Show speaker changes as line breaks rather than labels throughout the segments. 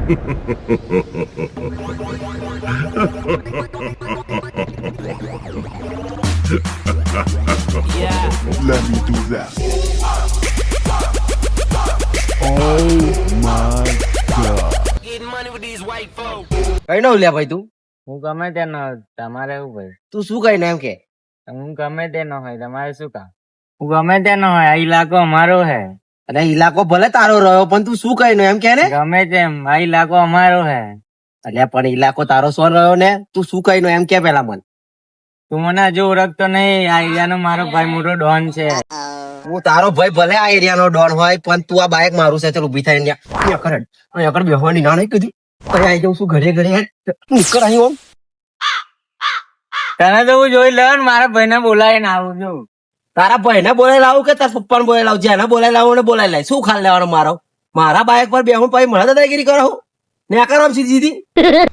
Let me do that. Oh my god.
કઈ નો લ્યા ભાઈ તું
હું ગમે તે ન હોય, તમારે શું ભાઈ?
તું શું કઈ ને એમ કે
હું ગમે તે ન હોય, તમારે શું કામ? હું ગમે તે ન હોય, આ ઇલાકો અમારો હે.
અરે ઇલાકો ભલે તારો રહ્યો પણ તું શું કઈ નો એમ કે ને
ગમે તેમ આ ઇલાકો અમારો હે.
અલ્યા પણ ઇલાકો તારો સો રહ્યો ને તું શું કઈ નો એમ કે પેલા મન
તું મને હજુ ઓળખતો નહીં. આ એરિયાનો મારો ભાઈ મોટો ડોન છે.
હું તારો ભાઈ ભલે આ એરિયા નો ડોન હોય પણ તું આ બાઈક મારું છે ચાલ ઉભી થાય અહીંયા બેહવાની ના નહીં કીધી પછી આવી જાઉં છું ઘરે ઘરે નીકળ અહીં ઓમ
તને તો હું જોઈ લે ને મારા ભાઈને બોલાવીને આવું છું.
તારા ભાઈને બોલાવી લાવું કે તારા પપ્પાને બોલાવી લાવું જેને બોલાવી લાવું ને બોલાવી લાય શું ખાલ લેવાનો મારા બાઈક પર બેહું પછી મને દાદાગીરી કરો ને કરો આમ સીધી સીધી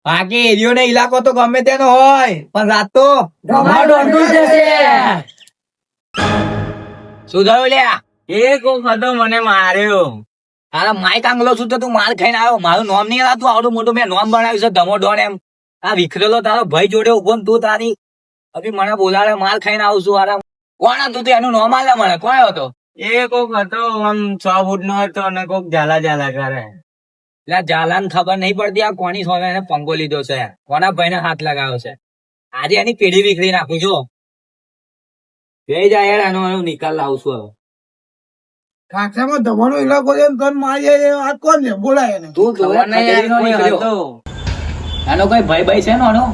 બાકી એરિયો ને ઇલાકો તો ગમે તેનો હોય પણ રાત તો શું થયું લ્યા?
એક વખત મને માર્યો.
તારા માઈક આંગલો છું તો તું માર ખાઈને આવ્યો. મારું નામ નહીં તું આવડું મોટું મેં નામ બનાવ્યું છે ધમો ડોન એમ. આ વિખરેલો તારો ભાઈ જોડે ઉભો ને તું તારી અભી મને બોલાવે માર ખાઈને આવું છું. આરામ કોણ હતું તે એનું નામ આલે મને કોણ હતો?
એ કોક હતો આમ 6 ફૂટ નો હતો અને કોક ઝાલા ઝાલા કરે.
એટલે જાલાન ખબર નહીં પડતી આ કોની સોને એને પંગો લીધો છે, કોના ભાઈને હાથ લગાવ્યો છે. આજે એની પેઢી વિખરી નાખું છું. જઈ જાય યાર એનો નિકાલ લાવું છું હવે.
કાંઠામાં ધમાનો ઇલાકો છે ને તન મારી આ કોણ છે બોલાય એને
તું
ખબર નહીં યાર કોઈ હતો.
એનો કઈ ભાઈ ભાઈ છે ને એનો?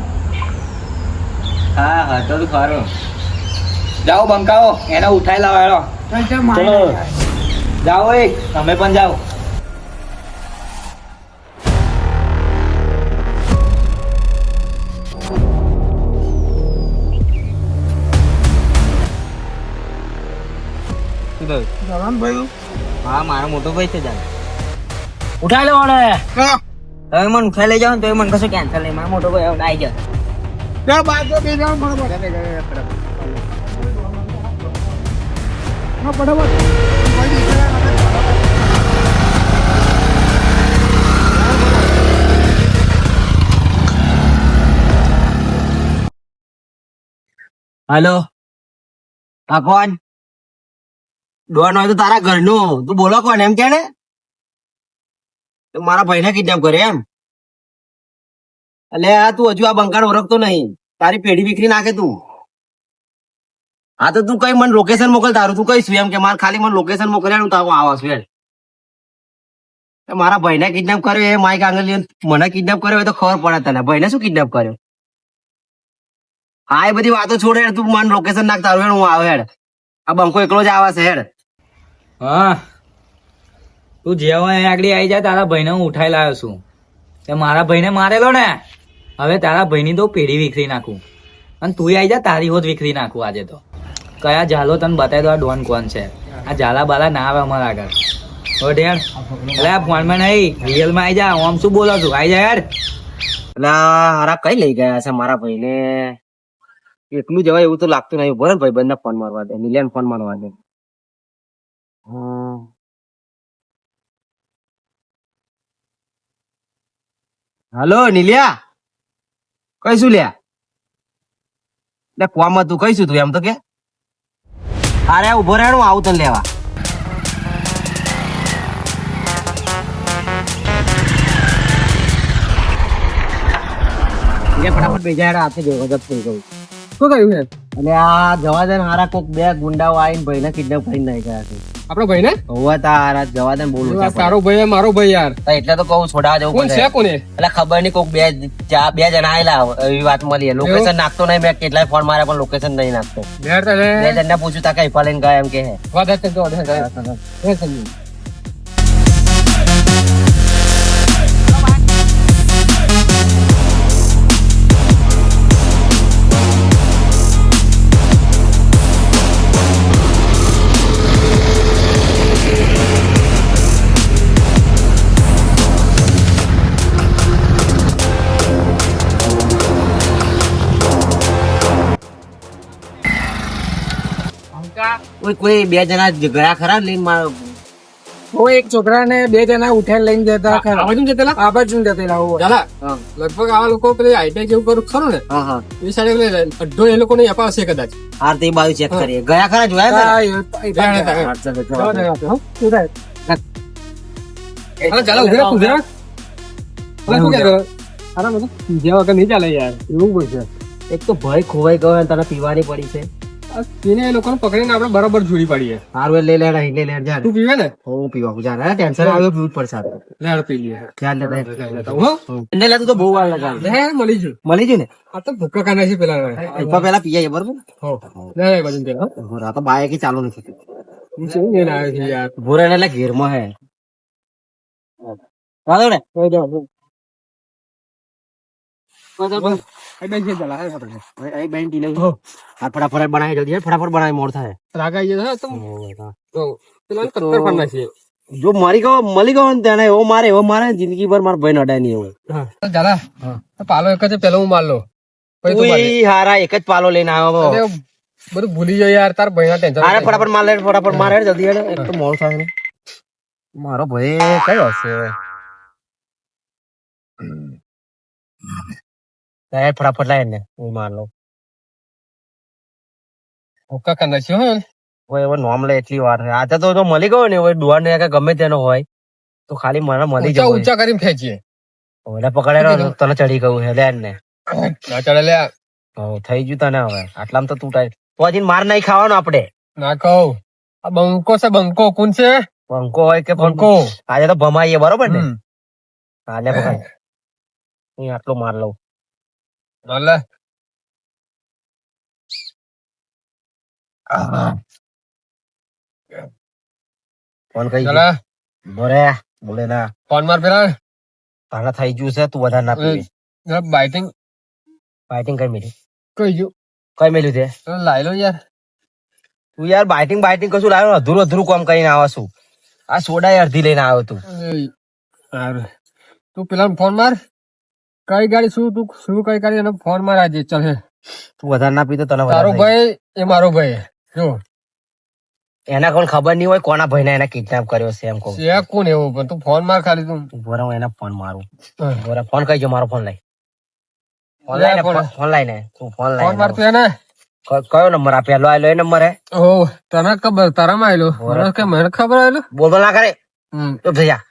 હા હતો તો ખરો.
જાઓ બંકાઓ એને ઉઠાઈ લાવો હેડો. ચલો જાઓ એ તમે પણ જાઓ.
ભાઈ
હા મારો મોટો ભાઈ છે જાન.
ઉઠાઈ લો ને.
તમે મને ઉઠાઈ લઈ જાઓ ને તો મને કશું કેન્સલ નહીં. મારો મોટો ભાઈ આવી જાય.
ત્યાં બાજુ બે જણ બરોબર હા બરાબર
હેલો હા કોણ ડોન હોય તો તારા ઘરનું તું બોલો કોણ એમ કે ને મારા ભાઈને કિડનેપ કરે એમ એટલે આ તું હજુ આ બંકાળ ઓળખતો નહીં તારી પેઢી વિખરી નાખે તું. હા તો તું કઈ મને લોકેશન મોકલ તારું તું કહીશું એમ કે મારે ખાલી મને લોકેશન મોકલે હું તારું આવાસ વેડ મારા ભાઈને કિડનેપ કર્યો એ માઈક આંગળી મને કિડનેપ કર્યો હોય તો ખબર પડે તને ભાઈને શું કિડનેપ કર્યો. હા એ બધી વાતો છોડે તું મને લોકેશન નાખ તારું હેડ હું આવે હેડ આ બંકો એકલો જ આવે છે હેડ.
હા તું જેવો આગળ આવી જાય તારા ભાઈને હું ઉઠાઈ લાવ્યો છું. તે મારા ભાઈને મારેલો ને હવે તારા ભાઈની તો પેઢી વિખરી નાખું અને તું આવી જા તારી હોત વિખરી નાખું આજે તો. કયા ઝાલો તને બતાવી દો આ ડોન કોણ છે. આ ઝાલા બાલા ના આવે અમારા આગળ. એટલે આ ફોનમાં નહીં રિયલમાં આવી જા. આમ શું બોલો છું આવી જા યાર.
એટલે હારા કઈ લઈ ગયા છે મારા ભાઈને એકલું જવાય એવું તો લાગતું નહીં. બરાબર ભાઈ બંને ફોન મારવા દે નિલિયાને ફોન મારવા દે. હલો નિલિયા કઈશું લ્યા એટલે કોમ તું કઈશું તું એમ તો કે અરે ઉભો રહે હું આવું તને લેવા. ફટાફટ બેજા હાથે જોવો જપ કહું શું કહ્યું છે અને આ જવા દે ને હારા કોક બે ગુંડાઓ આવીને ભાઈને કિડનેપ કરીને લઈ ગયા છે.
આપણો ભાઈ ને
હોવા તા હારા જવા દે ને બોલું
તારો ભાઈ મારો ભાઈ યાર
એટલે તો કહું છોડાવા જવું
કોણ છે
પડે.
કોને
એટલે ખબર નહીં કોક બે જણા આયેલા એવી વાત મળી. લોકેશન નાખતો નહીં, મેં કેટલાય ફોન માર્યા પણ લોકેશન નહીં નાખતો.
બેર તને
બે જણને પૂછ્યું તા કઈ લઈને ગયા એમ કે હે.
વાદા તે તો
કોઈ બે જણા ગયા ખરા લઈને મારો
એક છોકરા ને બે જણા ઉઠાઈ લઈને જતા ખરા.
આ બાજુ જતેલા
આ બાજુ જતેલા હોવે.
ચાલા
હા.
લગભગ આવા લોકો પેલી આઈટેક જેવું કરું ખરું ને
હા હા
એ સાઈડે પેલી અડધો એ લોકોને અપાવશે કદાચ
હાર તે બાજુ ચેક કરીએ. ગયા ખરા જોયા
હા,
ખરા?
એ
જાણે તારે.
હા, ચાલો,
જવા
ચાલો.
દે આપણે, હો. શું થાય?
એ
હા, ચાલો ઉભી રાખ, ઉભી રાખ. હવે શું કહેતો? આરામ હતો? જેવા વગર નહીં ચાલે યાર એવું કોઈ છે
એક તો ભય ખોવાઈ ગયો અને તને પીવાની પડી છે.
આ એને એ લોકોને પકડીને આપણે બરાબર જોડી પાડીએ
હારું એ લઈ લે લે લે જા
તું પીવે ને
હું પીવા જા ટેન્શન આવ્યો પીવું જ પડશે હારું.
લે હાલ પી લઈએ
ચાલ લે લે.
હો
એને લે તું તો બહુ વાર લગાડ.
લે મળી જુ
મળી ગયું ને
આ તો ભૂકા ખાના છે પેલા
ઉપર પેલા પી જાય બરોબર.
હો લે લે બાજુ પેલા
ઉભો રહો, આ તો બાઈક ચાલુ નથી થતું.
હું શું લઈને આવ્યો છે યાર
ઉભો રહે ને એટલે ઘેરમાં હે. ચાલો ને
હો જાઓ હો. આ બેન છે ચાલા આપણે
અહીં બેન ટી લઈ આ ફટાફટ બનાવી જલ્દી ફટાફટ બનાવી મોડ થાય.
રાગ આવી જશે તો હો પેલા કત્તર ફાડના છે
જો મળી ગયો ને તેને એવો મારે જિંદગી ભર મારા ભાઈ નડાય નહીં એવું.
હા ચાલા પાલો એક જ પેલો હું માર લો પછી તું માર લે.
હારા એક જ પાલો લઈને આવ્યો.
અરે, બધું ભૂલી જાય યાર તાર ભાઈના ટેન્શન
હારે ફટાફટ માર લે ફટાફટ મારે જલ્દી હેડ. એક તો મોડું થાય ને. મારો ભાઈ કયો હશે ફટાફટ લાય ને હું માર લઉં.
ભૂકા ખાના છે હો
હવે એવો નોમ લે એટલી વાર આજે તો જો મળી ગયો ને હવે ડુઆ ને કે ગમે તેનો હોય તો ખાલી મને મળી
ઊંચા
જવો.
ઊંચા કરીને ખેંચીએ
ઓલા પકડેલો તને ચડી ગયું હે લે ને.
ના ચડે લે
હવ થઈ ગયું તને હવે આટલામાં તો તું ટાઈ તો હજી માર નહીં ખાવાનો આપડે.
ના કહું આ બંકો છે બંકો કોણ છે
પંખો હોય કે
બંકો
આજે તો ભમાઈએ બરોબર ને.
હમ.
હાલે પકડ હું આટલો માર લઉં.
હાલે
ફોન કઈ
ચાલા
બોરે બોલે ના
ફોન માર પેલા
તારા થઈ ગયું છે તું વધારે ના પીવી.
બાઇટિંગ
બાઇટિંગ કઈ મેલ્યું
કઈ ગયું
કઈ મેલ્યું તે
લાઈ લો યાર
તું યાર બાઇટિંગ કશું લાવ્યો અધૂરું કામ કરીને આવે છું. આ સોડા અડધી લઈને આવ્યો તું.
સારું તું પેલા ફોન માર કઈ ગાડી શું તું શું કઈ ગાડી એને ફોન માર આજે ચાલ હે
તું વધારે ના પીતો તને
તારો
વધારે
ભાઈ એ મારો ભાઈ જો
એના કોણ ખબર નહીં હોય કોના ભાઈને એને કિડનેપ કર્યો છે એમ કહું.
છે કોણ એવું પણ તું ફોન માર ખાલી તું
ઉભો રહો, હું એને ફોન મારું.
હા.
ઉભો રહો, ફોન કઈ મારો ફોન લઈ ફોન
લે
લઈને
ફોન.
ફોન લઈને તું ફોન
ફોન માર તું
લઈને
એને
કયો નંબર આ પેલો આવેલો એ નંબર હે
ઓ તને ખબર તારામાં આવેલો મને કે મને ખબર આવેલો
બોલ ના કરે તો ભૈયા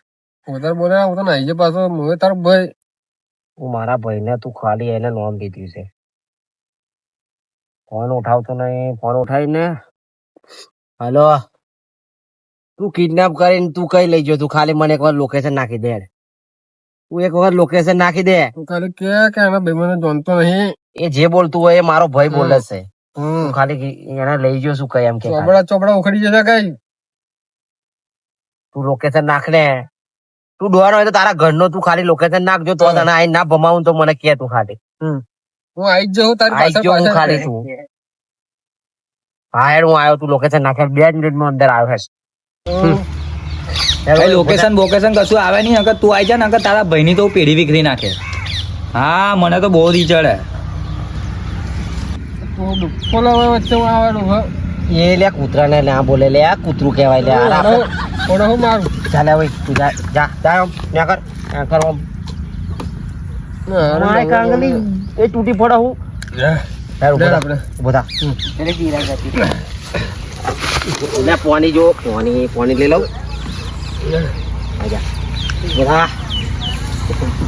ઉધર બોલે હું તો નાઈ પાછો હું તારો ભાઈ
હું મારા ભાઈને તું ખાલી એને નોંધ દીધી છે. ફોન ઉઠાવતો નહીં ફોન ઉઠાવીને હલો તું કિડનેપ કરીને તું કઈ લઈ ગયો તું ખાલી મને એક વાર લોકેશન નાખી દે. તું એક વખત લોકેશન નાખી દે.
તું ખાલી કે એના ભાઈ મને જાણતો નહીં
એ જે બોલતું હોય એ મારો ભાઈ બોલે છે.
હમ
તું ખાલી એને લઈ ગયો શું કઈ એમ કે ખાલી.
ચોપડા ચોપડા ઉખડી જશે કઈ
તું લોકેશન નાખ ને તું ડોવાનો હોય તો તારા ઘરનો તું ખાલી લોકેશન નાખજો તો તને આઈ ના ભમાવું તો મને કે તું ખાલી
હું આઈ જ જાઉં તારી
આઈ
પાસે
ગયો હું ખાલી તું હા યાર હું આવ્યો તું લોકેશન નાખે 2 મિનિટમાં અંદર આવ્યો છે.
લોકેશન બોકેશન કશું આવે નહીં અગર તું આવી જા ને અગર તારા ભાઈની તો પેઢી વિખરી નાખે. હા મને તો બહુ દી ચડે.
વચ્ચે હું આવવાનું હ
એ લે કૂતરા ને ના બોલે લે આ કૂતરું કહેવાય લે આ આપણે
થોડો હું મારું
ચાલે હવે તું જા જા જા આમ ન્યા કર ન્યા કર આમ મારે કાંગલી એ તૂટી પડે હું તારું
લે
બધા
આપણે.
બધા એટલે પીરા જતી લે પાણી જો પાણી લઈ લઉં આજા બધા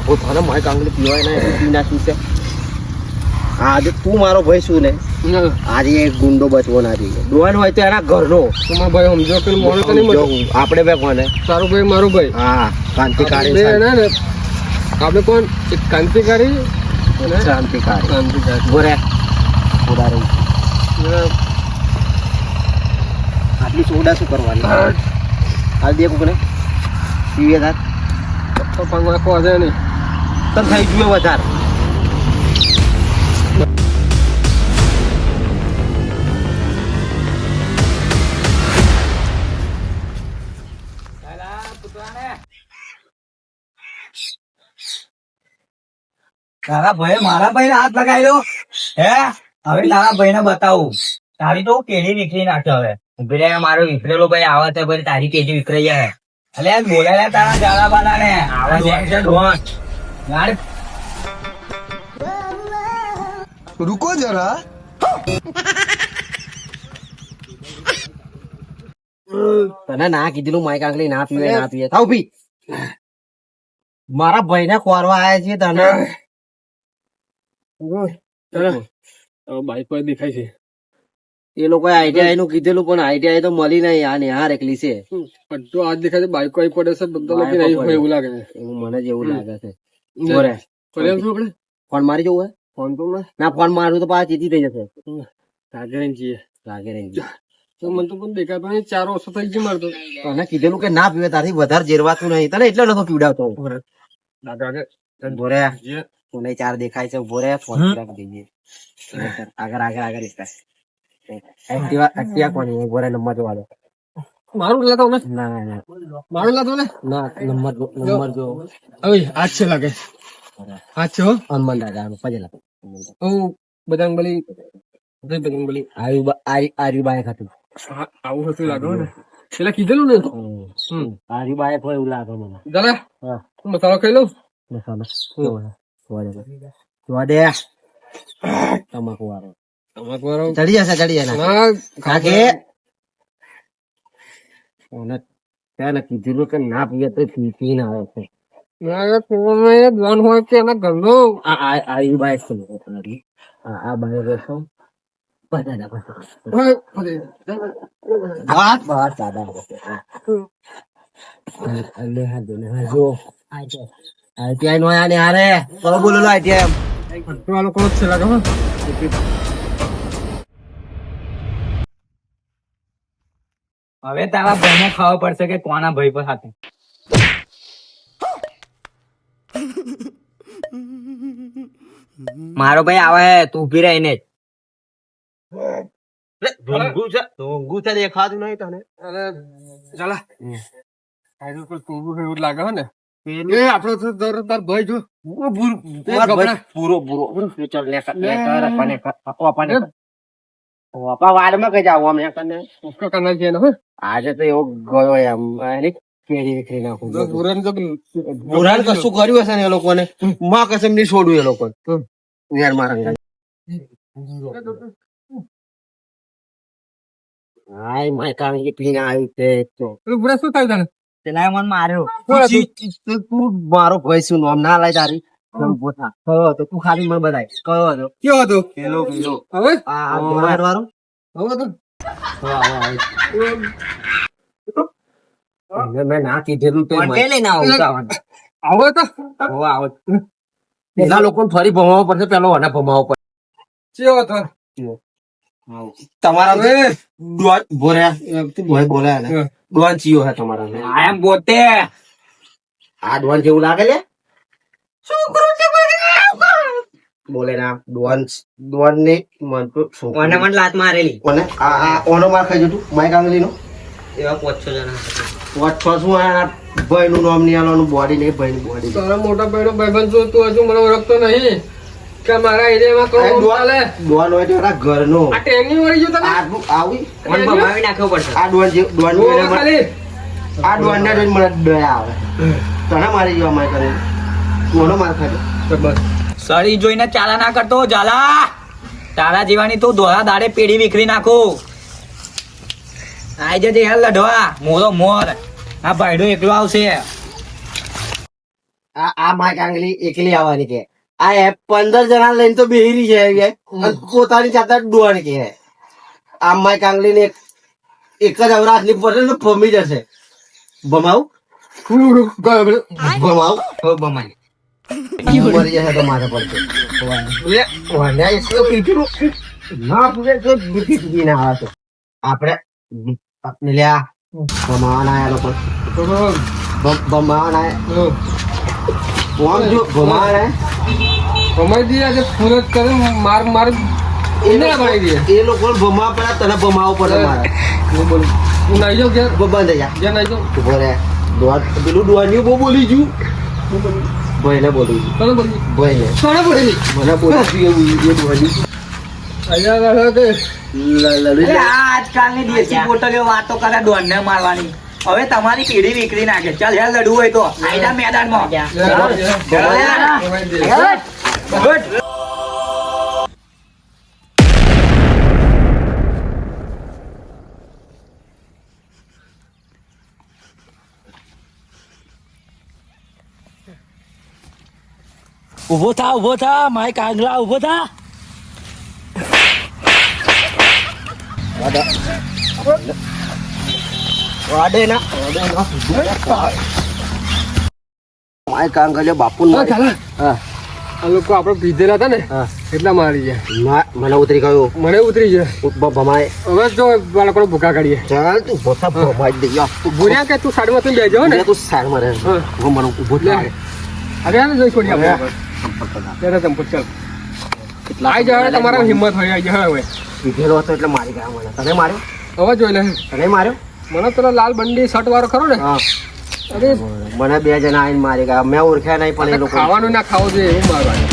પોતાને મારે કાંગલી પીવાય ના પી નાખ્યું છે આજે તું મારો ભાઈ શું ને આજે એક ગુંડો બચવો ના જોઈએ ડોન હોય તો એના ઘરનો
તમારો ભાઈ સમજો કે મોનો તો નહીં મળતો.
આપણે બે કોને
તારો ભાઈ મારો ભાઈ
હા ક્રાંતિકારી
બે ને આપણે કોણ એક ક્રાંતિકારી અને
ક્રાંતિકારી
ક્રાંતિકારી
બોરે સોડા રહી આટલી સોડા શું કરવાની હાલ દે કોકને પીવે તાર
તો પણ વાંકો હશે નહીં.
તને થઈ ગયું વધારે
તારા ભાઈ મારા ભાઈ હાથ લગાવ્યો હે હવે તારા ભાઈ ને બતાવું તારી તો કેડી વિખરી નાખે હવે ઉભી રહે મારો વિખરેલો ભાઈ આવે છે ભાઈ તારી કેડી વિખરાઈ જાય અલે બોલાય તારા જાડા બાલા ને આવા છે ઢોંગ યાર
રૂકો જરા.
તને ના કીધેલું માઈક આંગળી ના પીવે ના પીવે થાવ પી મારા ભાઈ ને ખોરવા આવ્યા છે તને
બાઈક પર દેખાય છે.
એ લોકો આઈટીઆઈ નું કીધેલું પણ આઈટીઆઈ તો મળી નહીં આ નેહાર એકલી છે
બધું આજ દેખાય છે. બાઈકો આવી પડે છે બધા લોકો નહીં હોય એવું લાગે છે.
એવું મને જ એવું લાગે છે બોરે
ફરી શું આપણે
ફોન મારી જવું હે
ફોન તો
ના ફોન મારું તો પાછા ચીતી થઈ જશે
લાગે નહીં જઈએ.
લાગે નહીં
તો મને તો પણ દેખાતો નહીં. 4 વર્ષ થઈ ગયું મારે તો.
તને કીધેલું કે ના પીવે તારી વધારે જેરવાતું નહીં તને એટલે નતો પીવડાવતો બોરે તું 4 દેખાય છે બોરે ફોન રાખી દઈએ આગળ આગળ આગળ એક્ટિવા કોની બોરે નંબર જોવા દો
મારું લેતો ને
ના ના ના
મારું લેતો ને
ના નંબર જો
હવે આજ છે લાગે આજ છે હો.
હનુમાન દાદા પજેલા
બજરંગબલી બજરંગબલી
આર્યુબાઈ ખાતું
આવું હતું લાગે ને પેલા કીધેલું ને
આર્યુબાઈ હોય એવું લાગે મને
દાદા
હા
મસાલો ખાઈ લઉં.
દે તમાકુ વાળો
તમાકુ વાળો
ચડી જશે
ના
કાકે ત્યાં કીધેલું કે ના પીએ તો પી ના આવે છે
ના કોને ધ્યાન હોય કે એના ઘરનો
આર્યુબાઈ આ બાય બેસો બધા બહાર દાદા જો આઈટીઆઈ નો આને હારે કરો બોલો આઈટીઆઈ
વાળો કોણ છે લાગે હો.
હવે તારા ભાઈ ને ખબર પડશે કે કોના ભાઈ પર સાથે મારો ભાઈ આવે તું ઉભી રહીને
ઢોંગું છે દેખાતું નહીં તને
અરે ચાલા આયરો પર તું એવું લાગે હો ને એ આપણો તો તાર ભાઈ જો
પૂરો ચાલ લે વાડમાં કઈ જાવ અમને કને
उसका करना चाहिए ना
આજે તો એવો ગયો એમ એની કેરી વિખરી નાખું
बुरान जो
બુરાન કશું કર્યું હશે ને એ લોકોને માં કસમ નહીં છોડું એ લોકો યાર મારા હાય માય કામ કે પીને આવ્યું તે તો
बुरा શું થાય તને
પેલા મને માર્યો
તું મારો ભાઈ શું નામ ના લાય તારી બોથા કયો તો તું ખાલી મને બતાય કયો હતો
કેવો હતો
પેલો
હવે
આ બહાર વાળો
હવે તો
મેં ના કીધેલું તો
લઈને આવું
આવો તો
પેલા લોકો ફરી ભમાવો પડશે પેલો અને ભમાવો પડશે
કેવો હતો
તમારા ડોન બોલ્યા તું ભાઈ બોલ્યા ને ડોન ચિયો હે તમારા
આઈ એમ પોતે
આ ડોન જેવું લાગે લે બોલે ના ડોન ને મન તો
મને મને લાત મારેલી
કોને આ ઓનો માર ખાઈ જતું માઈક આંગલી નો
એવા 5-6 જણા
વોટ છો શું આ ભાઈ નું નામ નહીં આલવાનું બોડી ને ભાઈ ની બોડી
તારા મોટા ભાઈનો ભાઈબંધ જો તું હજુ મને ઓળખતો નહીં કે મારા એરિયામાં કોણ ચાલે
ડોન હોય તો એના ઘરનો
આ ટેની વળી ગયો તને
આટલું આવી
મને ભમાવી નાખવો પડશે
આ ડોન જે ડોન
જો ખાલી
આ ડોન ને જોઈને મને દયા આવે તને મારી ગયો માય કરે કોનો માર ખાધો
બસ
સળી જોઈને ચાલા ના કરતો ઝાલા તારા જીવાની તું દોરા દાડે પેઢી વિખરી નાખો આઈ જજે હેલ લઢવા મોરો મોર આ ભાઈડો એકલો આવશે
આ માઈક આંગલી એકલી આવવાની છે આ 15 જણા લઈને તો બેહી છે અને પોતાની જાતે ડોહાણી કે આમ માય કાંગલી ને એક જ અવરા હાથની પડે તો ફમી જશે. ભમાવું ભમાવું હવે ભમાય મરી જશે તો માથે પડશે. ના પૂરે તો બીજી બીજી ના આવે છે. આપણે લ્યા ભમાવાના આયા લોકો ભમાવાના ભમાવાના
કમાઈ દઈએ આજે સુરત કરે માર માર એને બનાવી દઈએ.
એ લોકો ભમા પડે તને ભમાવો પડે મારે.
હું બોલું તું નાઈ જાઉં ઘેર
બંધ થઈ જા.
ઘેર નાઈ જાઉં
ઉભો રે પેલું ડોહાની બહુ બોલી ગયું. ભાઈને બોલી
તને બોલી
ભાઈને
કોને બોલી
મને બોલી ગયું એ ડોહાની
અહીંયા આગળ કે
લડી
આજકાલની દેશી બોટલીઓ વાતો કરે દોડને મારવાની. હવે તમારી પેઢી વિકરી નાખે. ચાલ યાર લડવું હોય તો આઈડા મેદાનમાં. ગુડ. ઉભો થા માય કાંગરા ઉભો થા.
વાડે ના માય કાંગલિયો બાપુ
હા, ચાલે.
હા
આ લોકો આપણે પીધેલા હતા ને
હા
એટલા મારી ગયા.
મને ઉતરી ગયો
મને ઉતરી ગયા.
ભમાય.
હવે જો બાળકોને ભૂકા કાઢીએ.
ચાલ તું પોતા ભમાઈ દે યાર.
ભૂર્યા કે તું સાઈડમાં તું બેસજો ને.
તું સાર મારે
હા.
હું મને ઉભો
લે.
થાય.
અરે આને જોઈ છોડી આપણે. ત્યારે ચંપત ચાલ. આઈ જાવ તમારા હિંમત હોય આઈ જાવ હવે.
પીધેલો હતો એટલે મારી ગયા મને. તને માર્યો?
હવે જોઈ લે.
તને માર્યો?
મને પેલો લાલ બંડી શર્ટ વાળો ખરો ને.
હા
અરે
મને 2 જણા આવીને મારી ગયા. મેં ઓળખ્યા નહીં પણ એ લોકો
ખાવાનું ના ખાવું જોઈએ એવું મારવાનું.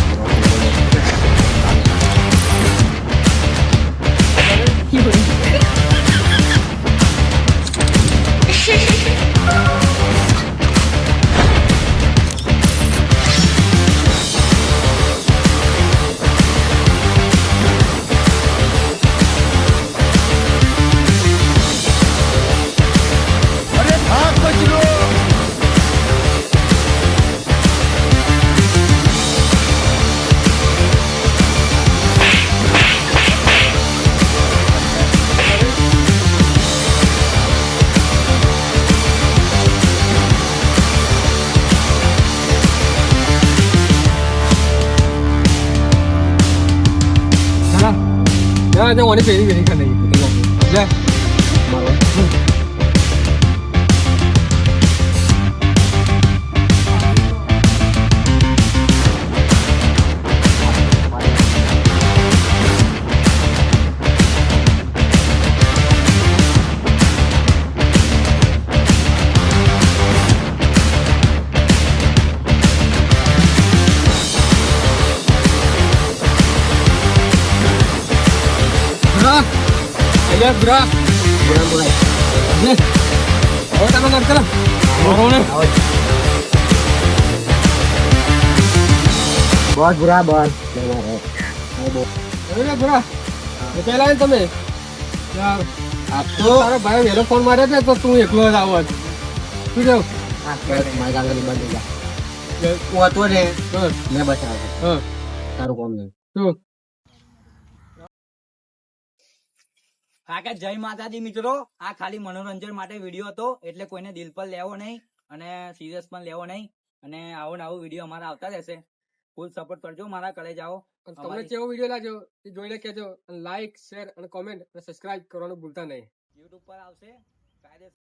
હા જો ઓની પેરી વેરી ખાને લે મારો અલ્યા બુરા લે હવે તમે નામ કરો બોલો
બસ બુરા બસ
અરે બુરા પેલા તમે યાર આ તો તારો ભાઈ વેલો ફોન માર્યો ને તો તું એકલો જ આવત શું જાવ
મારી કાંગલી બંધ થઈ જા. હું હતો ને મેં બચાવ્યો.
હા
તારું કોમ નહીં.
શું
કાકા જય માતાજી મિત્રો. આ ખાલી મનોરંજન માટે વિડીયો હતો એટલે કોઈને દિલ પર લેવો નહીં અને સિરિયસ પણ લેવો નહીં. અને આવો ને આવો વિડીયો અમારા આવતા રહેશે. ફૂલ સપોર્ટ કરજો મારા કરે જાઓ.
તમને કેવો વિડીયો લાગ્યો એ જોઈને કહેજો. લાઈક શેર અને કોમેન્ટ અને સબસ્ક્રાઇબ કરવાનું ભૂલતા નહીં.
યુટ્યુબ પર આવશે કાયદેસર.